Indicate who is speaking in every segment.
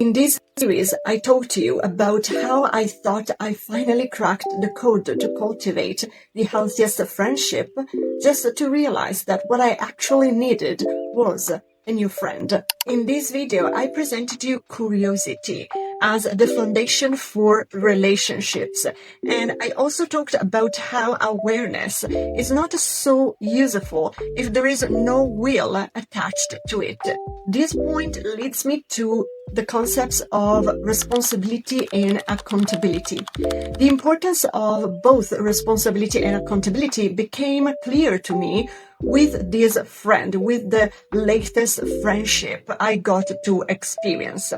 Speaker 1: In this series, I talked to you about how I thought I finally cracked the code to cultivate the healthiest friendship, just to realize that what I actually needed was a new friend. In this video, I presented you curiosity as the foundation for relationships. And I also talked about how awareness is not so useful if there is no will attached to it. This point leads me to the concepts of responsibility and accountability. The importance of both responsibility and accountability became clear to me with this friend, with the latest friendship I got to experience.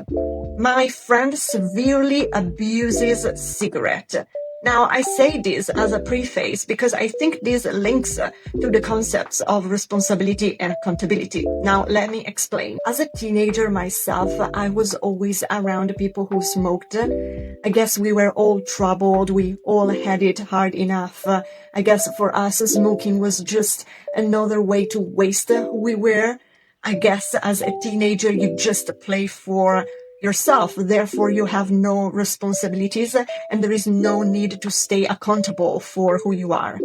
Speaker 1: My friend severely abuses cigarettes. Now, I say this as a preface because I think this links to the concepts of responsibility and accountability. Now, let me explain. As a teenager myself, I was always around people who smoked. I guess we were all troubled. We all had it hard enough. I guess for us, smoking was just another way to waste who we were. I guess as a teenager, you just play for yourself, therefore you have no responsibilities and there is no need to stay accountable for who you are.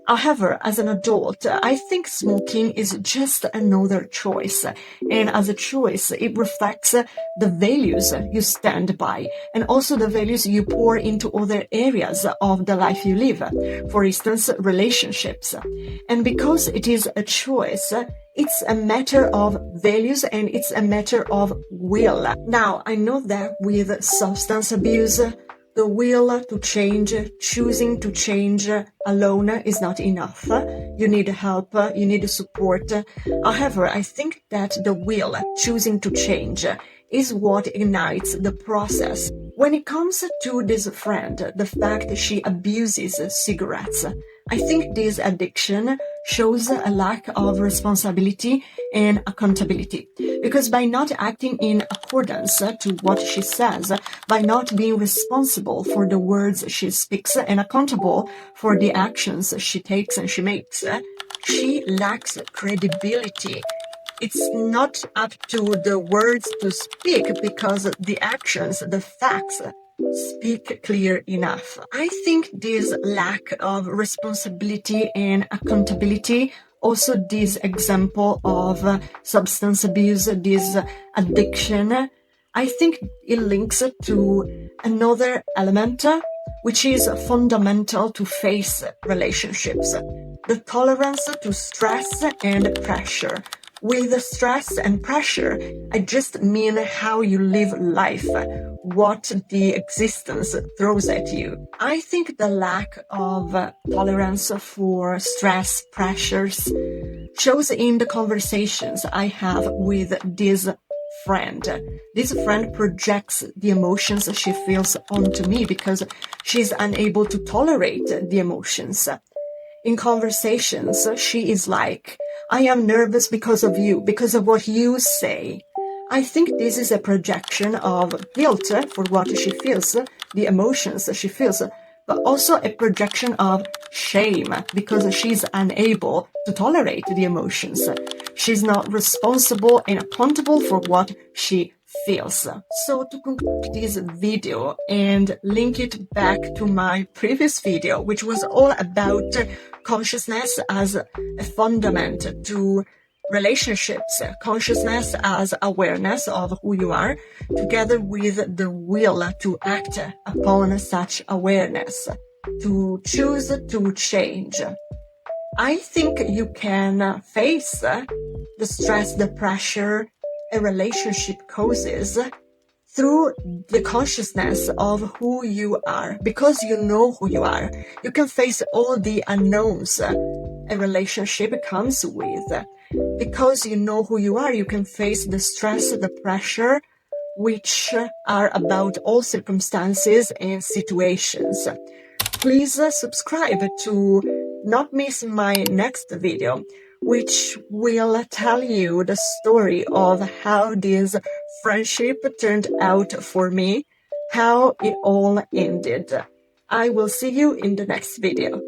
Speaker 1: However, as an adult, I think smoking is just another choice. And as a choice, it reflects the values you stand by and also the values you pour into other areas of the life you live. For instance, relationships. And because it is a choice, it's a matter of values and it's a matter of will. Now, I know that with substance abuse, the will to change, choosing to change alone is not enough. You need help, you need support. However, I think that the will, choosing to change, is what ignites the process. When it comes to this friend, the fact that she abuses cigarettes, I think this addiction shows a lack of responsibility and accountability. Because by not acting in accordance to what she says, by not being responsible for the words she speaks and accountable for the actions she takes and she makes, she lacks credibility. It's not up to the words to speak because the actions, the facts, speak clear enough. I think this lack of responsibility and accountability, also this example of substance abuse, this addiction, I think it links to another element which is fundamental to face relationships, the tolerance to stress and pressure. With stress and pressure, I just mean how you live life, what the existence throws at you. I think the lack of tolerance for stress, pressures, shows in the conversations I have with this friend. This friend projects the emotions she feels onto me because she's unable to tolerate the emotions. In conversations, she is like, I am nervous because of you, because of what you say. I think this is a projection of guilt for what she feels, the emotions she feels, but also a projection of shame because she's unable to tolerate the emotions. She's not responsible and accountable for what she feels. So to conclude this video and link it back to my previous video, which was all about consciousness as a fundament to relationships, consciousness as awareness of who you are, together with the will to act upon such awareness, to choose to change. I think you can face the stress, the pressure a relationship causes through the consciousness of who you are. Because you know who you are, you can face all the unknowns a relationship comes with. Because you know who you are, you can face the stress, the pressure, which are about all circumstances and situations. Please subscribe to not miss my next video, which will tell you the story of how this friendship turned out for me, how it all ended. I will see you in the next video.